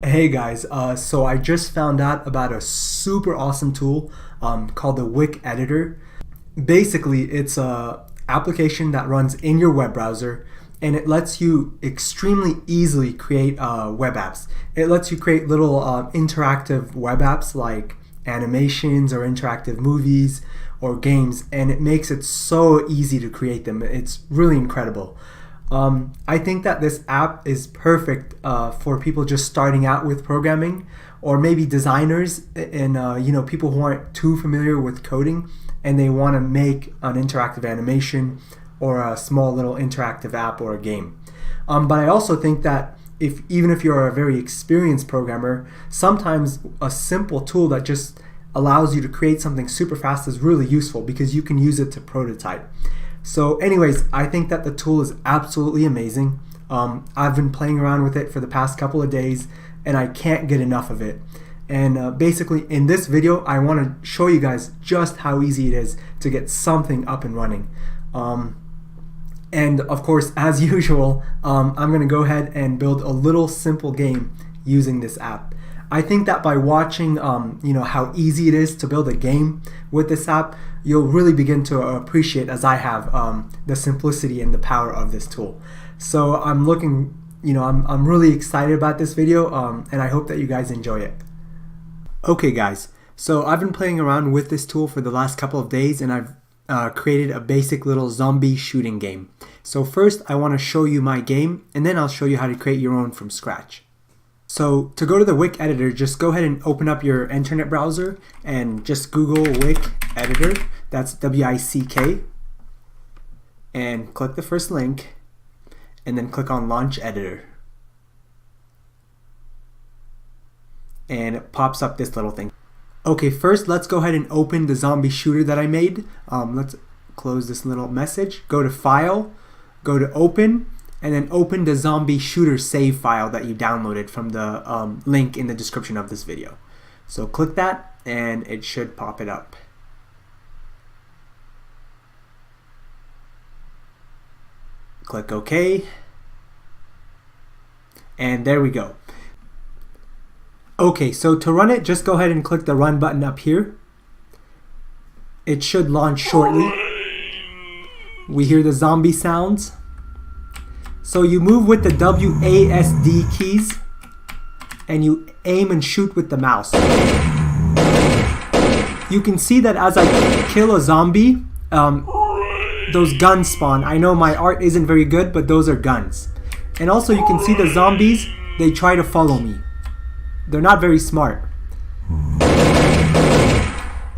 Hey guys, so I just found out about a super awesome tool called the Wick editor. Basically, it's a application that runs in your web browser, and it lets you extremely easily create web apps. It lets you create little interactive web apps like animations or interactive movies or games, and it makes it so easy to create them. It's really incredible. I think that this app is perfect for people just starting out with programming, or maybe designers and people who aren't too familiar with coding and they want to make an interactive animation or a small little interactive app or a game. But I also think that even if you're a very experienced programmer, sometimes a simple tool that just allows you to create something super fast is really useful because you can use it to prototype. So anyways, I think that the tool is absolutely amazing. I've been playing around with it for the past couple of days and I can't get enough of it. And basically in this video, I want to show you guys just how easy it is to get something up and running. And of course, as usual, I'm going to go ahead and build a little simple game using this app. I think that by watching how easy it is to build a game with this app, you'll really begin to appreciate, as I have, the simplicity and the power of this tool. So I'm really excited about this video, and I hope that you guys enjoy it. Okay guys, so I've been playing around with this tool for the last couple of days, and I've created a basic little zombie shooting game. So first I want to show you my game, and then I'll show you how to create your own from scratch. So to go to the Wick editor, just go ahead and open up your internet browser and just Google Wick editor. That's W-I-C-K, and click the first link and then click on launch editor, and it pops up this little thing. Okay, first let's go ahead and open the zombie shooter that I made. Let's close this little message, go to file, go to open, and then open the zombie shooter save file that you downloaded from the link in the description of this video. So click that and it should pop it up. Click OK, and there we go. Okay, so to run it, just go ahead and click the run button up here. It should launch shortly. We hear the zombie sounds. So you move with the WASD keys and you aim and shoot with the mouse. You can see that as I kill a zombie, those guns spawn. I know my art isn't very good, but those are guns. And also you can see the zombies, they try to follow me. They're not very smart.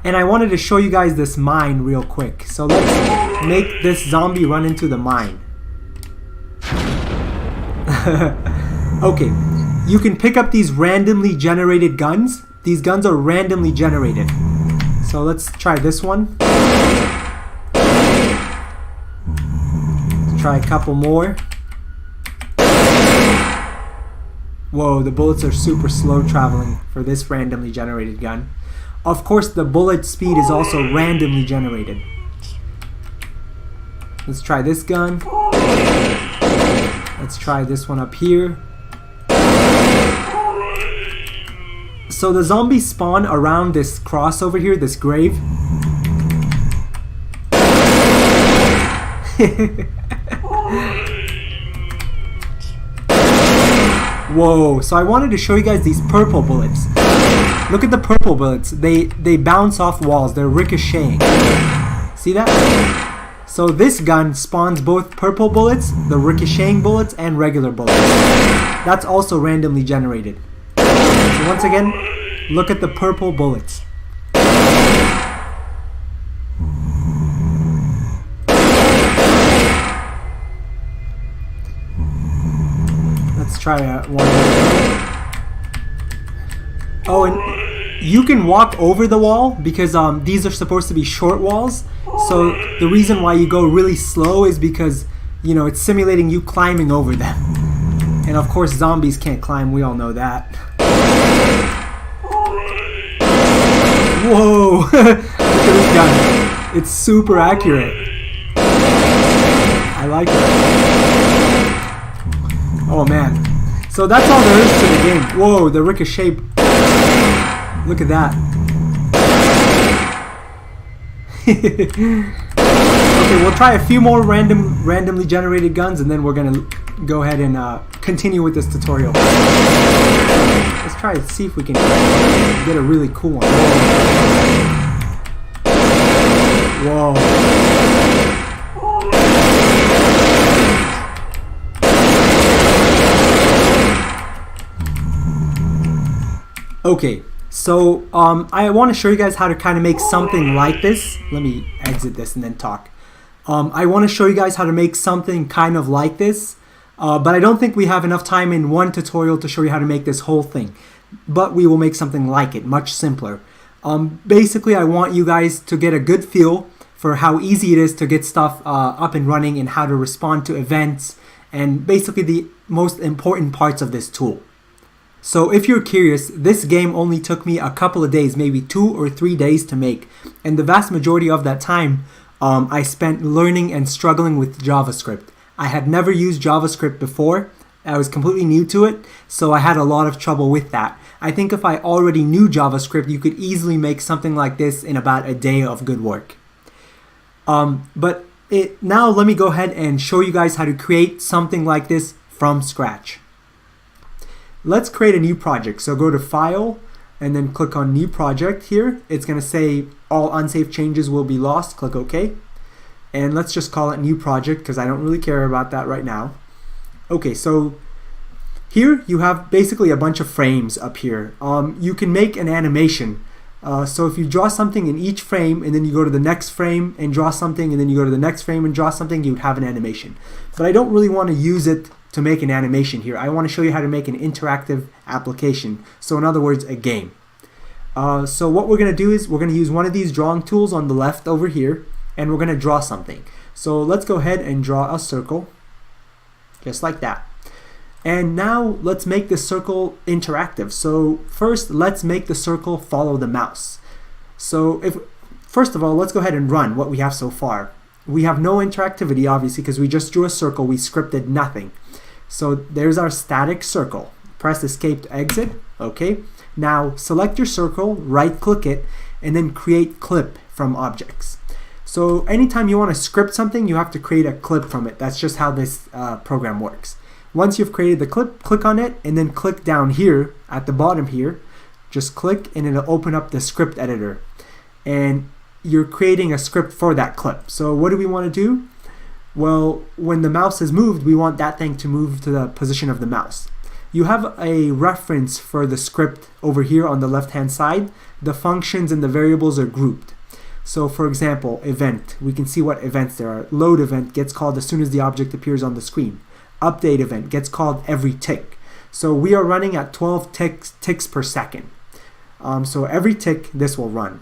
And I wanted to show you guys this mine real quick. So let's make this zombie run into the mine. Okay, you can pick up these randomly generated guns. These guns are randomly generated. So let's try this one. Let's try a couple more. Whoa, the bullets are super slow traveling for this randomly generated gun. Of course, the bullet speed is also randomly generated. Let's try this gun. Let's try this one up here. So the zombies spawn around this cross over here, this grave. Whoa, so I wanted to show you guys these purple bullets. Look at the purple bullets. They bounce off walls. They're ricocheting. See that? So this gun spawns both purple bullets, the ricocheting bullets, and regular bullets. That's also randomly generated. So once again, look at the purple bullets. Let's try one. Oh, and you can walk over the wall because these are supposed to be short walls. So the reason why you go really slow is because, it's simulating you climbing over them. And of course, zombies can't climb. We all know that. Whoa! Look at this gun. It's super accurate. I like it. Oh man. So that's all there is to the game. Whoa, the ricochet. Look at that. Okay, we'll try a few more randomly generated guns, and then we're gonna go ahead and continue with this tutorial. Let's try to see if we can get a really cool one. Whoa. Okay, so I want to show you guys how to kind of make something like this. Let me exit this and then talk. I want to show you guys how to make something kind of like this, but I don't think we have enough time in one tutorial to show you how to make this whole thing. But we will make something like it, much simpler. Basically, I want you guys to get a good feel for how easy it is to get stuff up and running and how to respond to events and basically the most important parts of this tool. So if you're curious, this game only took me a couple of days, maybe 2 or 3 days to make. And the vast majority of that time, I spent learning and struggling with JavaScript. I had never used JavaScript before. I was completely new to it, so I had a lot of trouble with that. I think if I already knew JavaScript, you could easily make something like this in about a day of good work. Now let me go ahead and show you guys how to create something like this from scratch. Let's create a new project. So go to File and then click on New Project here. It's going to say all unsafe changes will be lost. Click OK. And let's just call it New Project because I don't really care about that right now. Okay, so here you have basically a bunch of frames up here. You can make an animation. So if you draw something in each frame and then you go to the next frame and draw something and then you go to the next frame and draw something, you would have an animation. But I don't really want to use it to make an animation here. I want to show you how to make an interactive application. So in other words, a game. So what we're going to do is we're going to use one of these drawing tools on the left over here, and we're going to draw something. So let's go ahead and draw a circle, just like that. And now let's make the circle interactive. So first, let's make the circle follow the mouse. So first of all, let's go ahead and run what we have so far. We have no interactivity, obviously, because we just drew a circle. We scripted nothing. So there's our static circle. Press escape to exit. Okay. Now select your circle, right click it, and then create clip from objects. So anytime you want to script something, you have to create a clip from it. That's just how this program works. Once you've created the clip, click on it and then click down here at the bottom here. Just click and it'll open up the script editor. And you're creating a script for that clip. So what do we want to do? Well, when the mouse is moved, we want that thing to move to the position of the mouse. You have a reference for the script over here on the left hand side. The functions and the variables are grouped. So for example, event, we can see what events there are. Load event gets called as soon as the object appears on the screen. Update event gets called every tick. So we are running at 12 ticks per second. So every tick, this will run.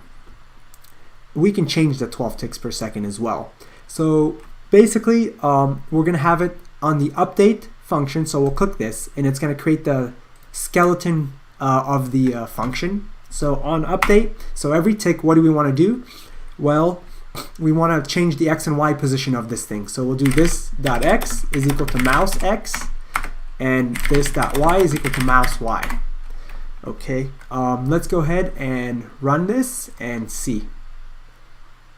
We can change the 12 ticks per second as well. So basically, we're going to have it on the update function. So we'll click this and it's going to create the skeleton of the function. So on update, so every tick, what do we want to do? Well, we want to change the x and y position of this thing. So we'll do this dot x is equal to mouse x, and this dot y is equal to mouse y. Okay, let's go ahead and run this and see.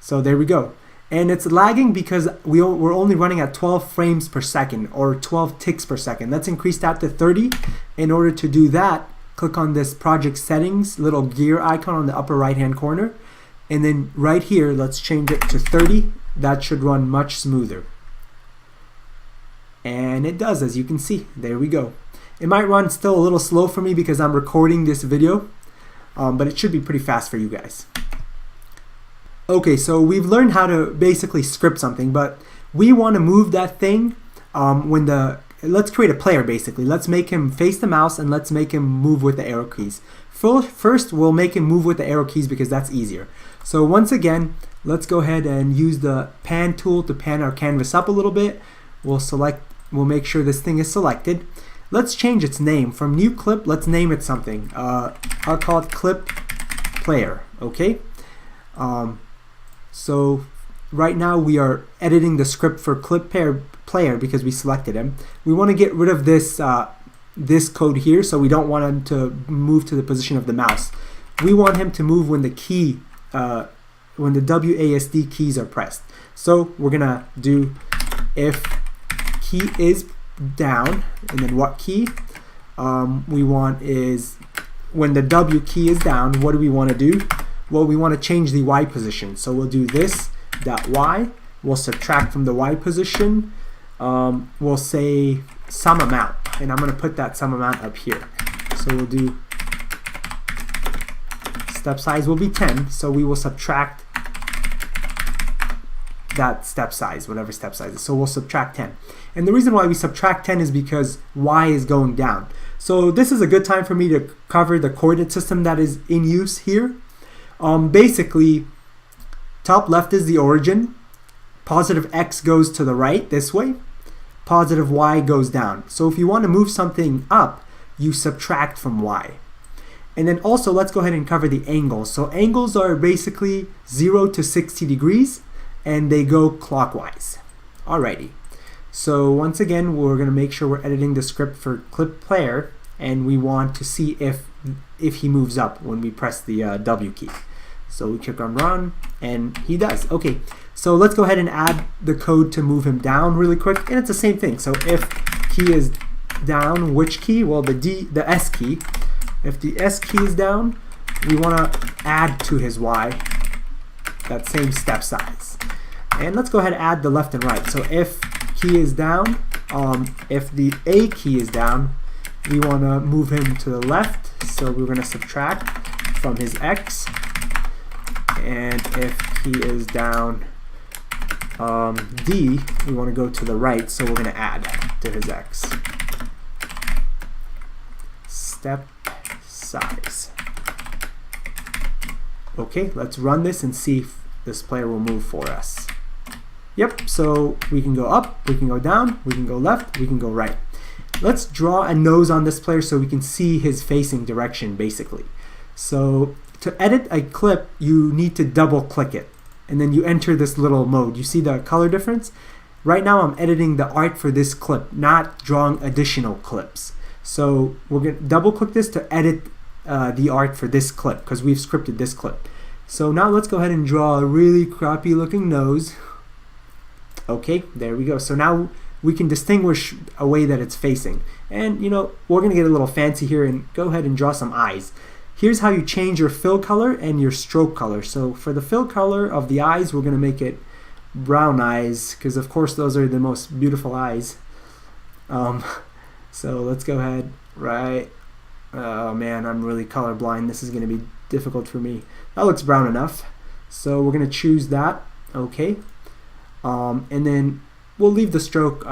So there we go. And it's lagging because we're only running at 12 frames per second or 12 ticks per second. Let's increase that to 30. In order to do that, click on this project settings little gear icon on the upper right hand corner. And then right here, let's change it to 30. That should run much smoother. And it does, as you can see. There we go. It might run still a little slow for me because I'm recording this video, but it should be pretty fast for you guys. Okay, so we've learned how to basically script something, but we want to move that thing let's create a player basically. Let's make him face the mouse and let's make him move with the arrow keys. First, we'll make him move with the arrow keys because that's easier. So once again, let's go ahead and use the pan tool to pan our canvas up a little bit. We'll make sure this thing is selected. Let's change its name. From new clip, let's name it something. I'll call it clip player, okay? So right now we are editing the script for clip player because we selected him. We want to get rid of this this code here, so we don't want him to move to the position of the mouse. We want him to move when the key, when the WASD keys are pressed. So we're gonna do if key is down, and then what key we want is when the W key is down. What do we want to do? Well, we want to change the Y position. So we'll do this dot Y. We'll subtract from the Y position. We'll say some amount, and I'm going to put that some amount up here. So we'll do step size will be 10. So we will subtract that step size, whatever step size is. So we'll subtract 10. And the reason why we subtract 10 is because Y is going down. So this is a good time for me to cover the coordinate system that is in use here. Basically, top left is the origin. Positive X goes to the right this way. Positive Y goes down. So if you want to move something up, you subtract from Y. And then also, let's go ahead and cover the angles. So angles are basically 0 to 60 degrees, and they go clockwise. Alrighty. So once again, we're going to make sure we're editing the script for clip player, and we want to see if he moves up when we press the W key. So we click on run, and he does. Okay, so let's go ahead and add the code to move him down really quick, and it's the same thing. So if key is down, which key? Well, the S key. If the S key is down, we want to add to his Y that same step size. And let's go ahead and add the left and right. So if key is down, if the A key is down, we want to move him to the left. So we're going to subtract from his X. And if key is down D, we want to go to the right. So we're going to add to his X. Step size. Okay, let's run this and see if this player will move for us. Yep, so we can go up, we can go down, we can go left, we can go right. Let's draw a nose on this player so we can see his facing direction, basically. So to edit a clip, you need to double click it, and then you enter this little mode. You see the color difference? Right now I'm editing the art for this clip, not drawing additional clips. So we're going to double click this to edit the art for this clip, because we've scripted this clip. So now let's go ahead and draw a really crappy looking nose. Okay, there we go. So now we can distinguish a way that it's facing. And you know, we're going to get a little fancy here and go ahead and draw some eyes. Here's how you change your fill color and your stroke color. So for the fill color of the eyes, we're going to make it brown eyes, because of course those are the most beautiful eyes. So let's go ahead, right. Oh man, I'm really colorblind. This is going to be difficult for me. That looks brown enough. So we're going to choose that. Okay. And then we'll leave the stroke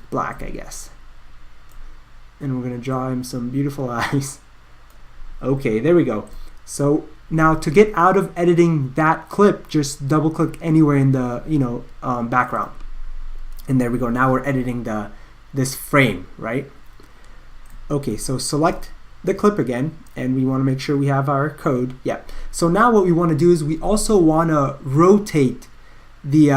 black, I guess. And we're going to draw him some beautiful eyes. Okay, there we go. So now to get out of editing that clip, just double click anywhere in the background. And there we go. Now we're editing this frame, right? Okay, so select the clip again, and we want to make sure we have our code. Yeah. So now what we want to do is we also want to rotate the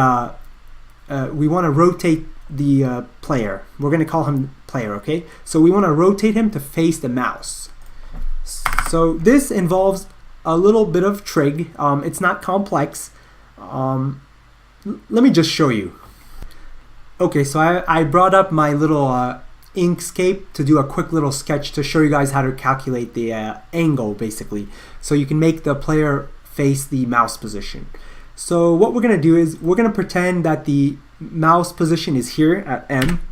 player. We're going to call him player, okay? So we want to rotate him to face the mouse. So this involves a little bit of trig. It's not complex. Let me just show you. Okay, so I brought up my little Inkscape to do a quick little sketch to show you guys how to calculate the angle, basically, so you can make the player face the mouse position. So what we're going to do is we're going to pretend that the mouse position is here at M,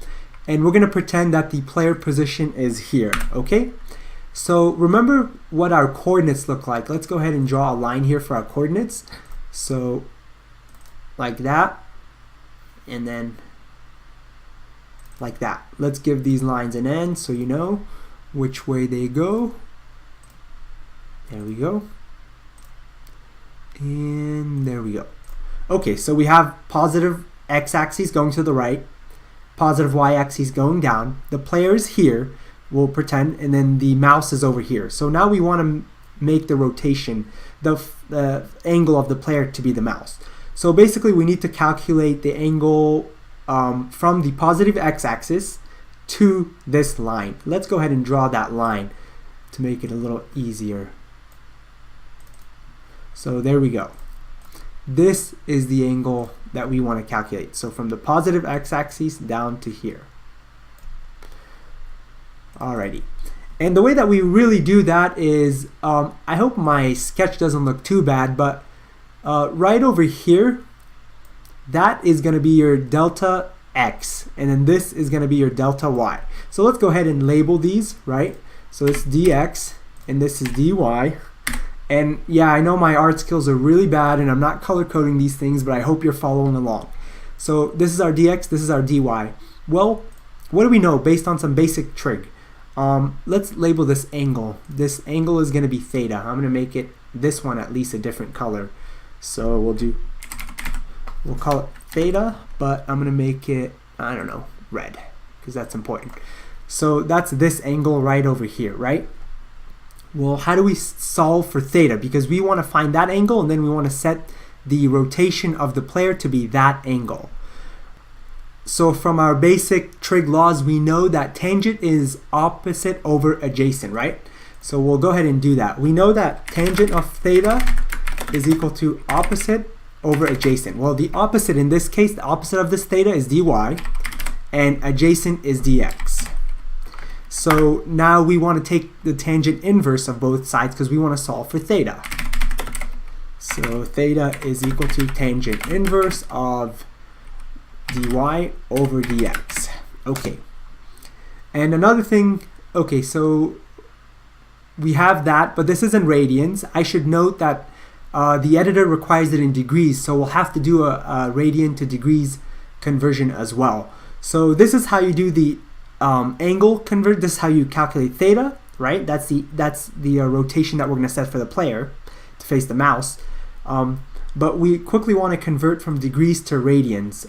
and we're going to pretend that the player position is here, okay? So remember what our coordinates look like. Let's go ahead and draw a line here for our coordinates. So like that, and then like that. Let's give these lines an end so you know which way they go. There we go. And there we go. Okay, so we have positive x-axis going to the right, positive y-axis going down. The player is here, we'll pretend, and then the mouse is over here. So now we want to make the rotation, the angle of the player to be the mouse. So basically we need to calculate the angle from the positive x-axis to this line. Let's go ahead and draw that line to make it a little easier. So there we go. This is the angle that we want to calculate. So from the positive x-axis down to here. Alrighty. And the way that we really do that is, I hope my sketch doesn't look too bad, but right over here, that is going to be your delta x, and then this is going to be your delta y. So let's go ahead and label these, right? So it's dx, and this is dy. And yeah, I know my art skills are really bad, and I'm not color coding these things, but I hope you're following along. So this is our dx, this is our dy. Well, what do we know based on some basic trig? Let's label this angle. This angle is going to be theta. I'm going to make it, this one at least, a different color. So we'll call it theta, but I'm going to make it, I don't know, red, because that's important. So that's this angle right over here, right? Well, how do we solve for theta? Because we want to find that angle, and then we want to set the rotation of the player to be that angle. So from our basic trig laws, we know that tangent is opposite over adjacent, right? So we'll go ahead and do that. We know that tangent of theta is equal to opposite over adjacent. Well, the opposite in this case, the opposite of this theta is dy, and adjacent is dx. So now we want to take the tangent inverse of both sides because we want to solve for theta. So theta is equal to tangent inverse of dy over dx. Okay. And another thing, okay, so we have that, but this is in radians. I should note that the editor requires it in degrees, so we'll have to do a radian to degrees conversion as well. So this is how you do the angle convert. This is how you calculate theta, right? That's the rotation that we're going to set for the player to face the mouse. But we quickly want to convert from degrees to radians.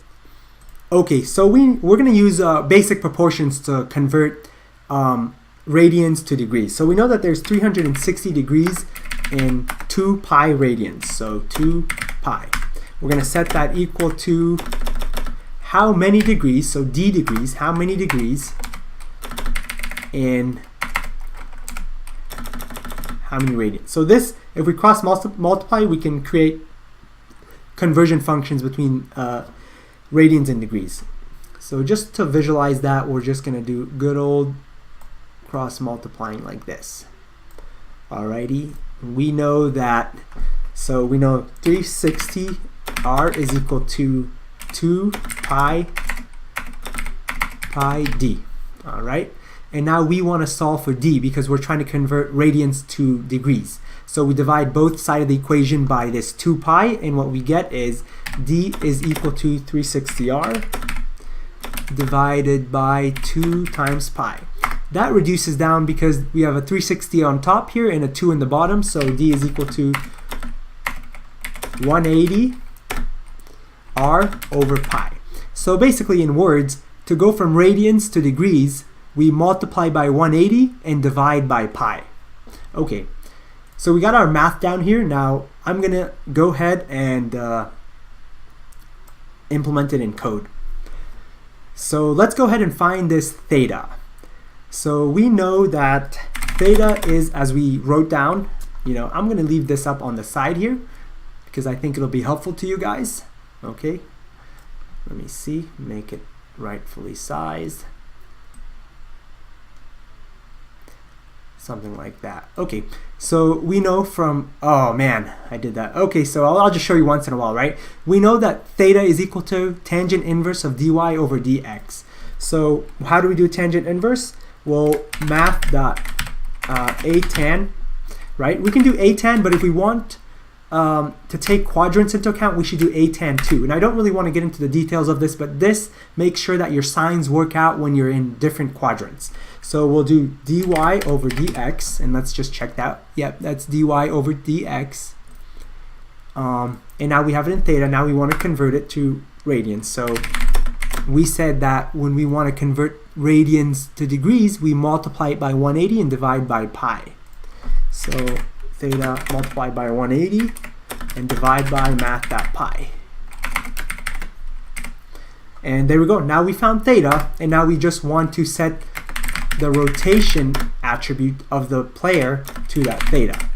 Okay, so we're going to use basic proportions to convert radians to degrees. So we know that there's 360 degrees in 2 pi radians. So 2 pi. We're going to set that equal to how many degrees, so d degrees, how many degrees in how many radians. So this, if we cross multiply, we can create conversion functions between radians and degrees. So just to visualize that, we're just going to do good old cross multiplying like this. Alrighty, we know that, so we know 360 r is equal to 2 pi d. Alright, and now we want to solve for d because we're trying to convert radians to degrees. So we divide both sides of the equation by this 2 pi, and what we get is d is equal to 360r divided by 2 times pi. That reduces down because we have a 360 on top here and a 2 in the bottom, so d is equal to 180 r over pi. So basically, in words, to go from radians to degrees, we multiply by 180 and divide by pi. Okay, so we got our math down here. Now I'm gonna go ahead and implement it in code. So let's go ahead and find this theta. So we know that theta is, as we wrote down, I'm gonna leave this up on the side here because I think it'll be helpful to you guys. Okay, let me see, make it rightfully sized. Something like that. Okay, so we know from, oh man, I did that. Okay, so I'll just show you once in a while, right? We know that theta is equal to tangent inverse of dy over dx. So how do we do tangent inverse? Well, math.atan, right? We can do atan, but if we want to take quadrants into account, we should do atan too. And I don't really want to get into the details of this, but this makes sure that your signs work out when you're in different quadrants. So we'll do dy over dx, and let's just check that. Yep, that's dy over dx. And now we have it in theta. Now we want to convert it to radians. So we said that when we want to convert radians to degrees, we multiply it by 180 and divide by pi. So theta multiplied by 180 and divide by math.pi. And there we go. Now we found theta, and now we just want to set the rotation attribute of the player to that theta.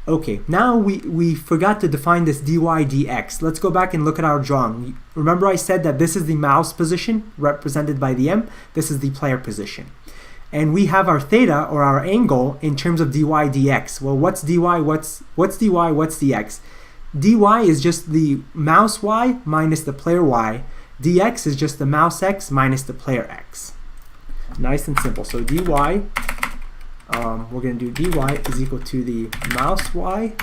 Okay, now we forgot to define this dy dx. Let's go back and look at our drawing. Remember I said that this is the mouse position represented by the M. This is the player position. And we have our theta, or our angle, in terms of dy dx. Well, what's dy, what's dy, what's dx? dy is just the mouse y minus the player y. Dx is just the mouse x minus the player x. Nice and simple. So dy, we're going to do dy is equal to the mouse y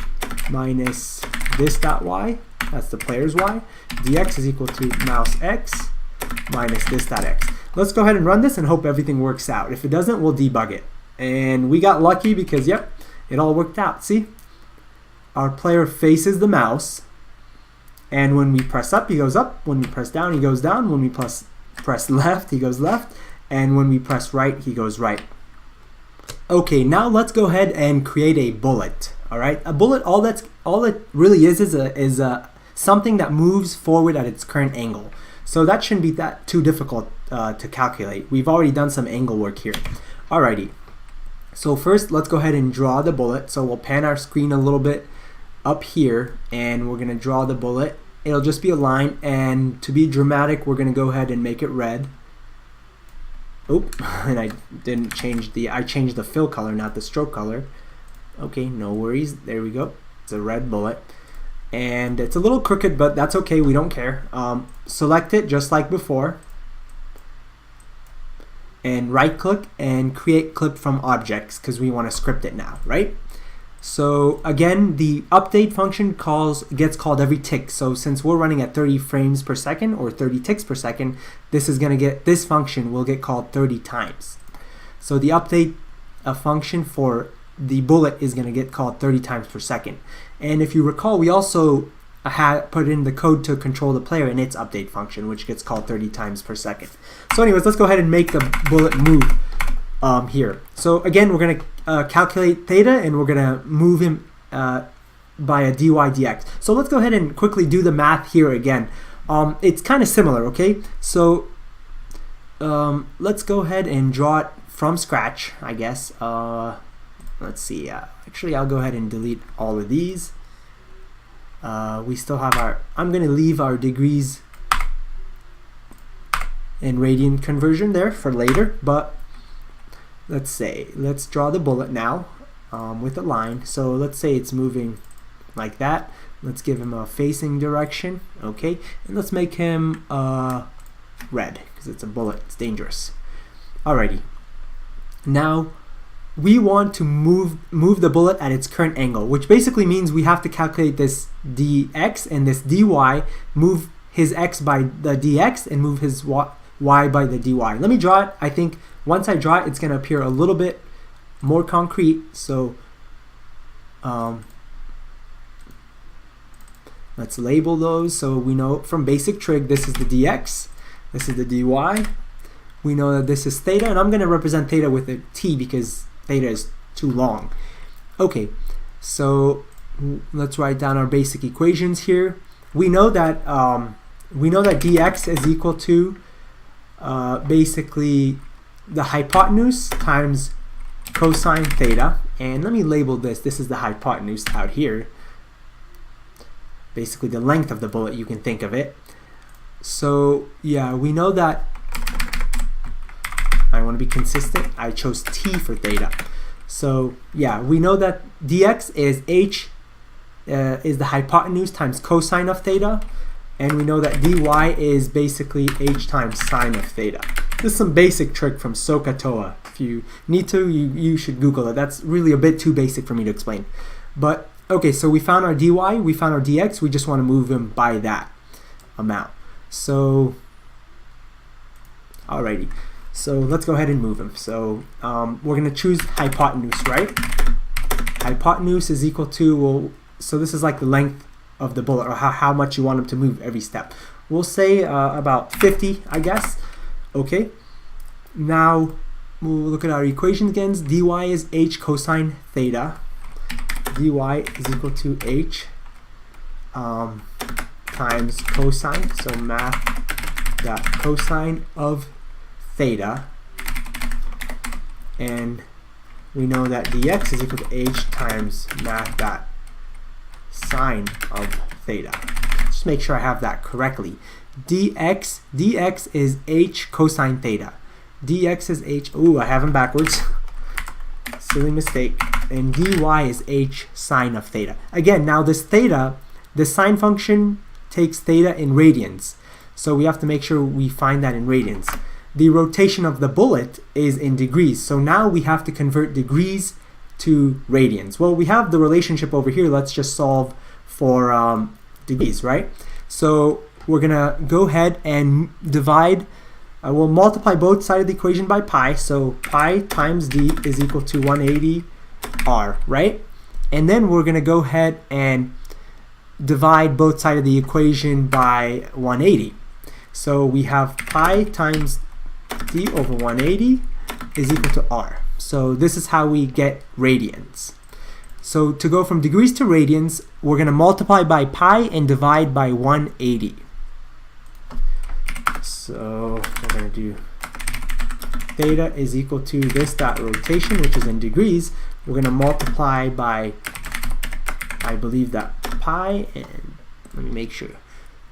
minus this dot y, that's the player's y. Dx is equal to mouse x minus this dot x. Let's go ahead and run this and hope everything works out. If it doesn't, we'll debug it. And we got lucky because, yep, it all worked out. See? Our player faces the mouse, and when we press up, he goes up. When we press down, he goes down. When we press left, he goes left. And when we press right, he goes right. Okay, now let's go ahead and create a bullet. All right, a bullet. All it really is something that moves forward at its current angle. So that shouldn't be that too difficult to calculate. We've already done some angle work here. Alrighty. So first, let's go ahead and draw the bullet. So we'll pan our screen a little bit up here, and we're gonna draw the bullet. It'll just be a line, and to be dramatic, we're gonna go ahead and make it red. Oop, and I didn't change I changed the fill color, not the stroke color. Okay, no worries. There we go. It's a red bullet. And it's a little crooked, but that's okay. We don't care. Select it just like before. And right click and create clip from objects because we want to script it now, right? So again, the update function gets called every tick. So since we're running at 30 frames per second or 30 ticks per second, this function will get called 30 times. So the update function for the bullet is going to get called 30 times per second. And if you recall, we also put in the code to control the player in its update function, which gets called 30 times per second. So anyways, let's go ahead and make the bullet move here. So again, we're going to calculate theta, and we're going to move him by a dy dx. So let's go ahead and quickly do the math here again. It's kind of similar, okay? So let's go ahead and draw it from scratch, I guess. Let's see. Actually, I'll go ahead and delete all of these. We still have I'm going to leave our degrees and radian conversion there for later, but let's draw the bullet now with a line. So let's say it's moving like that. Let's give him a facing direction, okay? And let's make him red because it's a bullet, it's dangerous. Alrighty. Now we want to move the bullet at its current angle, which basically means we have to calculate this dx and this dy, move his x by the dx and move his y by the dy. Let me draw it. I think once I draw it, it's going to appear a little bit more concrete. So let's label those so we know from basic trig this is the dx, this is the dy. We know that this is theta, and I'm going to represent theta with a t because theta is too long. Okay, so let's write down our basic equations here. We know that dx is equal to basically the hypotenuse times cosine theta. And let me label this. This is the hypotenuse out here. Basically the length of the bullet, you can think of it. So yeah, we know that I want to be consistent. I chose t for theta. So yeah, we know that dx is h is the hypotenuse times cosine of theta, and we know that dy is basically h times sine of theta. This is some basic trick from SOHCAHTOA. If you need to, you should Google it. That's really a bit too basic for me to explain. But okay, so we found our dy, we found our dx. We just want to move him by that amount. So alrighty. So let's go ahead and move him. So we're going to choose hypotenuse, right? Hypotenuse is equal to, well, so this is like the length of the bullet, or how much you want him to move every step. We'll say about 50, I guess. Okay. Now we'll look at our equation again. Dy is h cosine theta. Dy is equal to h times cosine. So math dot cosine of theta, and we know that dx is equal to h times math dot sine of theta. Just make sure I have that correctly. dx is h cosine theta. dx is h, ooh, I have them backwards. Silly mistake. And dy is h sine of theta. Again, now this theta, the sine function takes theta in radians. So we have to make sure we find that in radians. The rotation of the bullet is in degrees. So now we have to convert degrees to radians. Well, we have the relationship over here. Let's just solve for degrees, right? So we're going to go ahead and divide. We'll multiply both sides of the equation by pi. So pi times d is equal to 180 r, right? And then we're going to go ahead and divide both sides of the equation by 180. So we have pi times d over 180 is equal to r. So this is how we get radians. So to go from degrees to radians, we're going to multiply by pi and divide by 180. So we're going to do theta is equal to this dot rotation, which is in degrees. We're going to multiply by, I believe that pi, and let me make sure.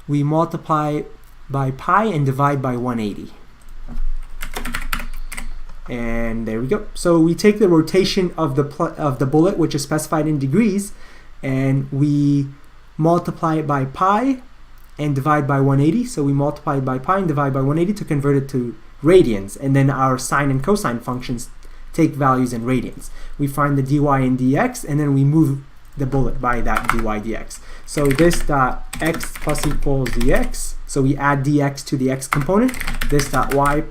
We multiply by pi and divide by 180. And there we go. So we take the rotation of the bullet, which is specified in degrees, and we multiply it by pi and divide by 180. So we multiply it by pi and divide by 180 to convert it to radians, and then our sine and cosine functions take values in radians. We find the dy and dx, and then we move the bullet by that dy dx. So this dot x plus equals dx. So we add dx to the x component. This dot y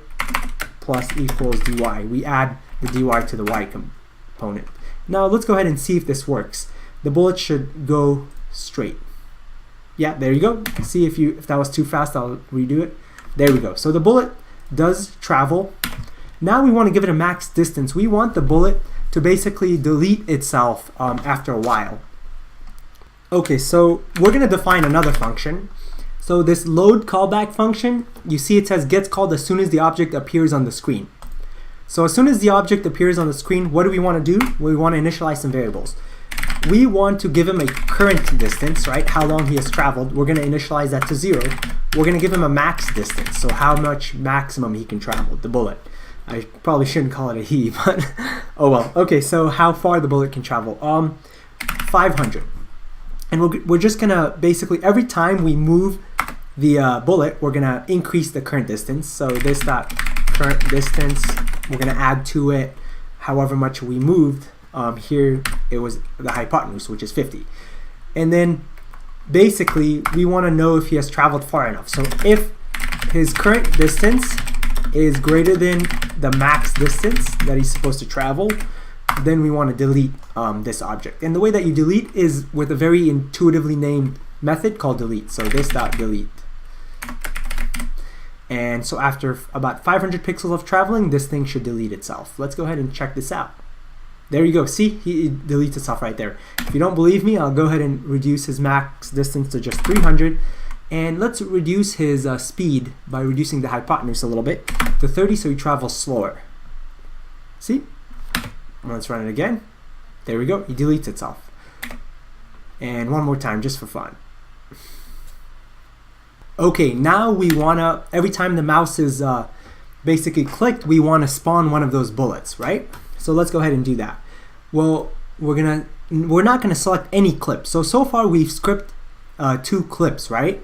plus equals dy. We add the dy to the y component. Now let's go ahead and see if this works. The bullet should go straight. Yeah, there you go. See if that was too fast, I'll redo it. There we go. So the bullet does travel. Now we want to give it a max distance. We want the bullet to basically delete itself after a while. Okay, so we're going to define another function. So this load callback function, you see it says gets called as soon as the object appears on the screen. So as soon as the object appears on the screen, what do we want to do? We want to initialize some variables. We want to give him a current distance, right? How long he has traveled. We're going to initialize that to 0. We're going to give him a max distance, so how much maximum he can travel, the bullet. I probably shouldn't call it a he, but oh well. Okay, so how far the bullet can travel? 500. And we're just going to basically, every time we move the bullet, we're going to increase the current distance. So this dot current distance, we're going to add to it however much we moved. Here it was the hypotenuse, which is 50. And then basically we want to know if he has traveled far enough. So if his current distance is greater than the max distance that he's supposed to travel, then we want to delete this object. And the way that you delete is with a very intuitively named method called delete. So this dot delete. And so after about 500 pixels of traveling, this thing should delete itself. Let's go ahead and check this out. There you go. See, he deletes itself right there. If you don't believe me, I'll go ahead and reduce his max distance to just 300. And let's reduce his speed by reducing the hypotenuse a little bit to 30 so he travels slower. See? Let's run it again. There we go. He deletes itself. And one more time just for fun. Okay, now we want to, every time the mouse is basically clicked, we want to spawn one of those bullets, right? So let's go ahead and do that. Well, we're not gonna select any clip. So far we've scripted 2 clips, right?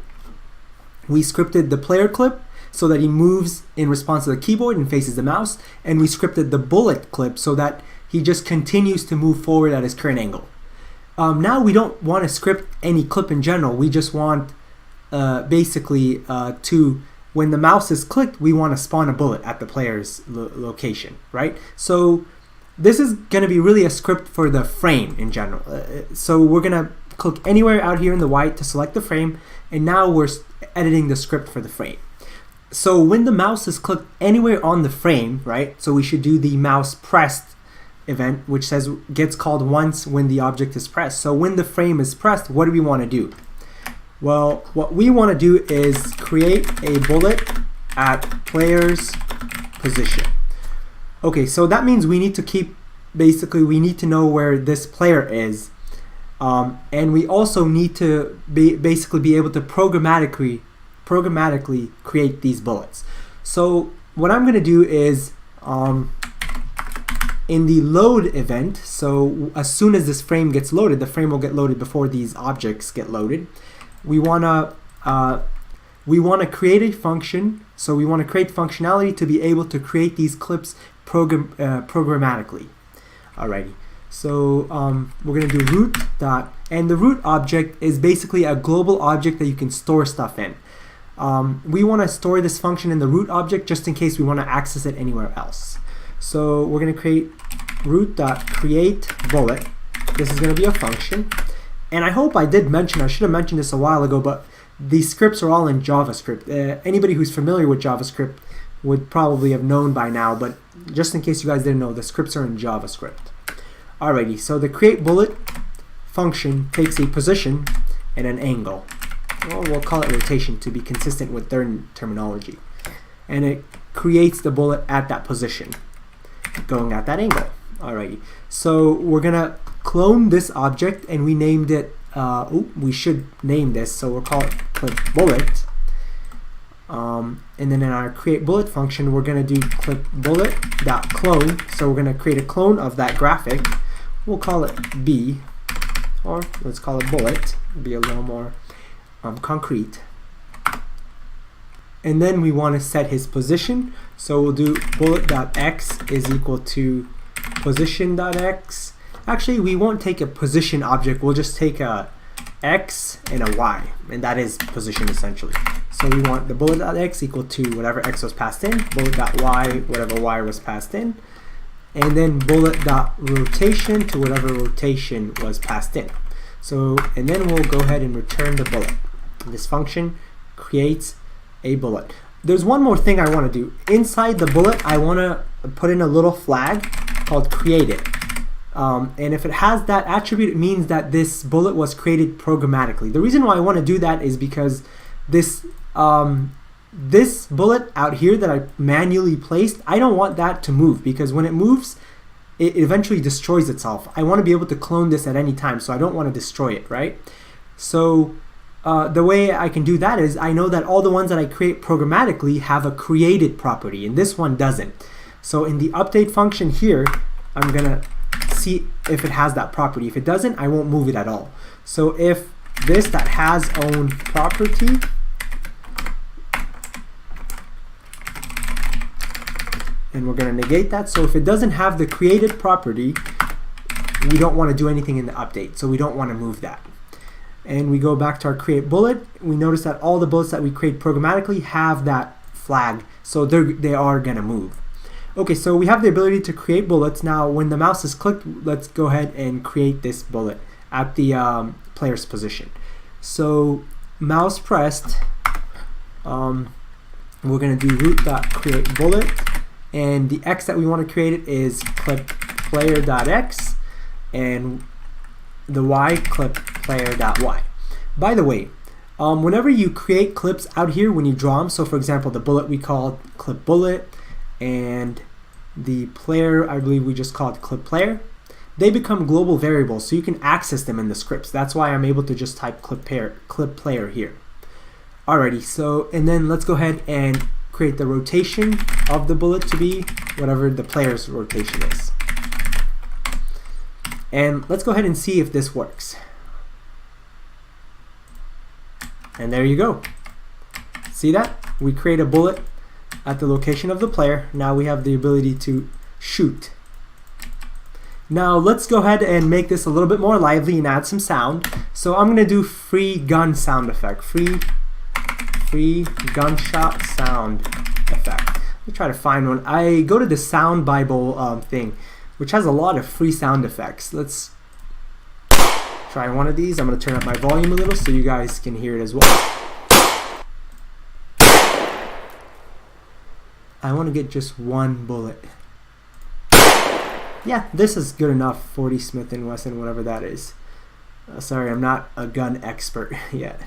We scripted the player clip so that he moves in response to the keyboard and faces the mouse, and we scripted the bullet clip so that he just continues to move forward at his current angle. Now we don't want to script any clip in general. We just want basically when the mouse is clicked, we want to spawn a bullet at the player's location, right? So this is going to be really a script for the frame in general. So we're going to click anywhere out here in the white to select the frame, and now we're editing the script for the frame. So when the mouse is clicked anywhere on the frame, right? So we should do the mouse pressed event, which says gets called once when the object is pressed. So when the frame is pressed, what do we want to do? Well, what we want to do is create a bullet at player's position. Okay, so that means we need to keep, basically we need to know where this player is, and we also need to basically be able to programmatically create these bullets. So what I'm going to do is in the load event, so as soon as this frame gets loaded, the frame will get loaded before these objects get loaded. We want to create a function, so we want to create functionality to be able to create these clips programmatically. Alrighty, so we're going to do root dot, and the root object is basically a global object that you can store stuff in. We want to store this function in the root object just in case we want to access it anywhere else. So we're going to create root.createBullet. This is going to be a function, and I hope I did mention, I should have mentioned this a while ago, but these scripts are all in JavaScript. Anybody who's familiar with JavaScript would probably have known by now, but just in case you guys didn't know, the scripts are in JavaScript. Alrighty, so the createBullet function takes a position and an angle. Well, we'll call it rotation to be consistent with their terminology. And it creates the bullet at that position, going at that angle. Alrighty, so we're gonna clone this object, and we named it, we should name this, so we'll call it clipBullet. And then in our createBullet function, we're gonna do clipBullet.clone, so we're gonna create a clone of that graphic. We'll call it B, or let's call it bullet, be a little more concrete. And then we want to set his position, so we'll do bullet.x is equal to position.x. Actually, we won't take a position object, we'll just take a x and a y, and that is position essentially. So we want the bullet.x equal to whatever x was passed in, bullet.y whatever y was passed in, and then bullet.rotation to whatever rotation was passed in. So, and then we'll go ahead and return the bullet. This function creates a bullet. There's one more thing I want to do. Inside the bullet, I want to put in a little flag called created. And if it has that attribute, it means that this bullet was created programmatically. The reason why I want to do that is because this this bullet out here that I manually placed, I don't want that to move, because when it moves, it eventually destroys itself. I want to be able to clone this at any time, so I don't want to destroy it, right? So the way I can do that is I know that all the ones that I create programmatically have a created property, and this one doesn't. So in the update function here, I'm gonna see if it has that property. If it doesn't, I won't move it at all. So if this that has own property, and we're going to negate that. So if it doesn't have the created property, we don't want to do anything in the update, so we don't want to move that. And we go back to our create bullet. We notice that all the bullets that we create programmatically have that flag, so they are going to move. Okay, so we have the ability to create bullets. Now when the mouse is clicked, let's go ahead and create this bullet at the player's position. So mouse pressed, we're going to do root.createBullet, and the x that we want to create it is clipPlayer.x, and the y clipPlayer.y. By the way, whenever you create clips out here, when you draw them, so for example the bullet we called clipBullet, and the player I believe we just called clipPlayer, they become global variables, so you can access them in the scripts. That's why I'm able to just type clipPlayer here. Alrighty, so and then let's go ahead and create the rotation of the bullet to be whatever the player's rotation is. And let's go ahead and see if this works. And there you go. See that? We create a bullet at the location of the player. Now we have the ability to shoot. Now let's go ahead and make this a little bit more lively and add some sound. So I'm going to do free gun sound effect. Free gunshot sound effect. Let me try to find one. I go to the Sound Bible thing, which has a lot of free sound effects. Let's try one of these. I'm going to turn up my volume a little so you guys can hear it as well. I want to get just one bullet. Yeah, this is good enough. 40 Smith & Wesson, whatever that is. Sorry, I'm not a gun expert yet.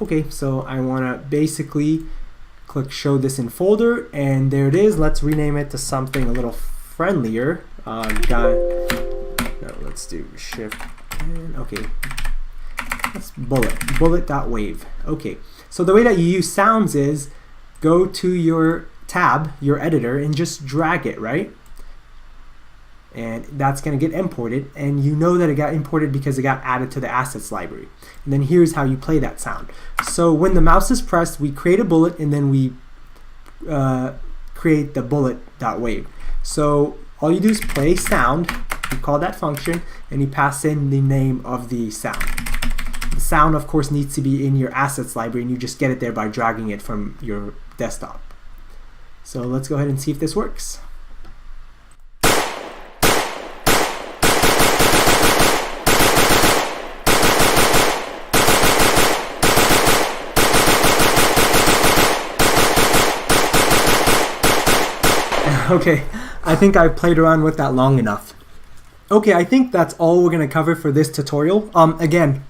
Okay, so I want to basically click show this in folder, and there it is. Let's rename it to something a little friendlier. Let's do shift and okay. That's bullet.wave. Okay, so the way that you use sounds is go to your tab, your editor, and just drag it, right? And that's going to get imported, and you know that it got imported because it got added to the assets library. And then here's how you play that sound. So when the mouse is pressed, we create a bullet, and then we create the bullet.wave. So all you do is play sound, you call that function, and you pass in the name of the sound. The sound, of course, needs to be in your assets library, and you just get it there by dragging it from your desktop. So let's go ahead and see if this works. Okay, I think I've played around with that long enough. Okay, I think that's all we're going to cover for this tutorial. Again,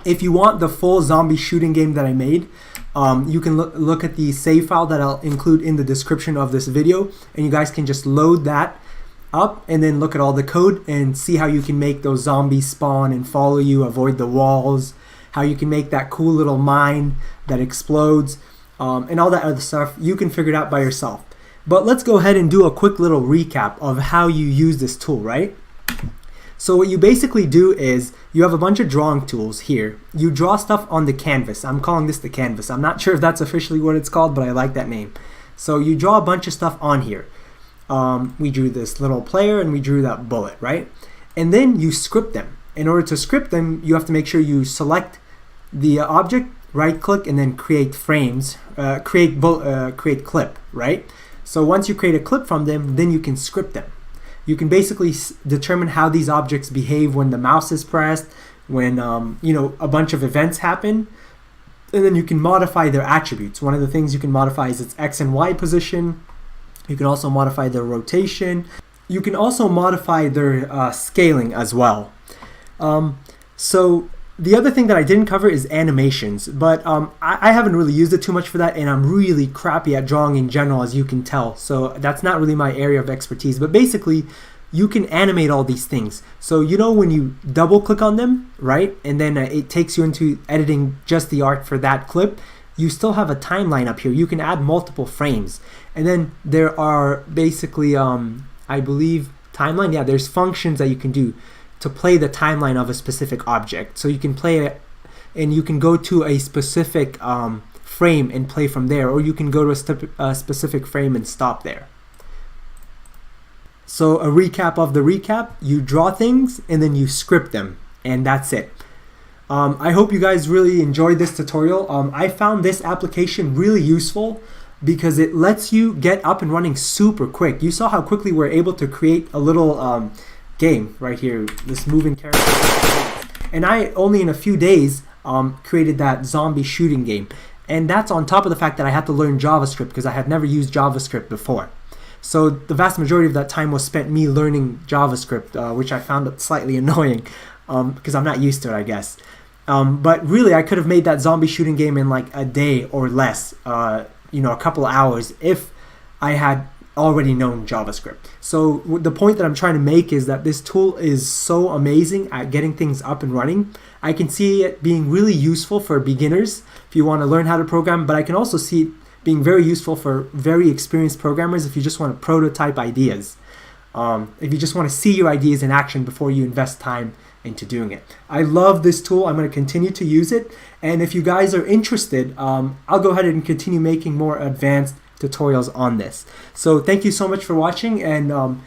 if you want the full zombie shooting game that I made, you can look at the save file that I'll include in the description of this video, and you guys can just load that up and then look at all the code and see how you can make those zombies spawn and follow you, avoid the walls, how you can make that cool little mine that explodes, and all that other stuff. You can figure it out by yourself. But let's go ahead and do a quick little recap of how you use this tool, right? So what you basically do is you have a bunch of drawing tools here. You draw stuff on the canvas. I'm calling this the canvas. I'm not sure if that's officially what it's called, but I like that name. So you draw a bunch of stuff on here. We drew this little player and we drew that bullet, right? And then you script them. In order to script them, you have to make sure you select the object, right click, and then create frames, create clip, right? So once you create a clip from them, then you can script them. You can basically determine how these objects behave when the mouse is pressed, when a bunch of events happen, and then you can modify their attributes. One of the things you can modify is its X and Y position. You can also modify their rotation. You can also modify their scaling as well. So the other thing that I didn't cover is animations, but I haven't really used it too much for that, and I'm really crappy at drawing in general, as you can tell. So that's not really my area of expertise, but basically you can animate all these things. So you know when you double click on them, right, and then it takes you into editing just the art for that clip, you still have a timeline up here. You can add multiple frames, and then there are basically I believe timeline, yeah, there's functions that you can do to play the timeline of a specific object. So you can play it and you can go to a specific frame and play from there, or you can go to a specific frame and stop there. So a recap of the recap: you draw things and then you script them, and that's it. I hope you guys really enjoyed this tutorial. I found this application really useful because it lets you get up and running super quick. You saw how quickly we're able to create a little game right here, this moving character, and I only in a few days created that zombie shooting game, and that's on top of the fact that I had to learn JavaScript because I had never used JavaScript before. So the vast majority of that time was spent me learning JavaScript, which I found slightly annoying because I'm not used to it, I guess. But really, I could have made that zombie shooting game in like a day or less, a couple of hours, if I had already known JavaScript. So the point that I'm trying to make is that this tool is so amazing at getting things up and running. I can see it being really useful for beginners if you want to learn how to program, but I can also see it being very useful for very experienced programmers if you just want to prototype ideas. If you just want to see your ideas in action before you invest time into doing it. I love this tool. I'm going to continue to use it, and if you guys are interested, I'll go ahead and continue making more advanced tutorials on this. So thank you so much for watching, and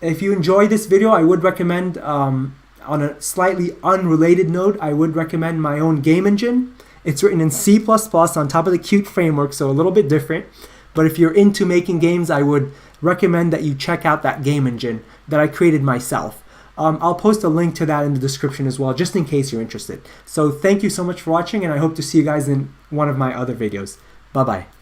if you enjoyed this video, I would recommend, on a slightly unrelated note, I would recommend my own game engine. It's written in C++ on top of the Qt framework, so a little bit different, but if you're into making games, I would recommend that you check out that game engine that I created myself. I'll post a link to that in the description as well, just in case you're interested. So thank you so much for watching, and I hope to see you guys in one of my other videos. Bye-bye.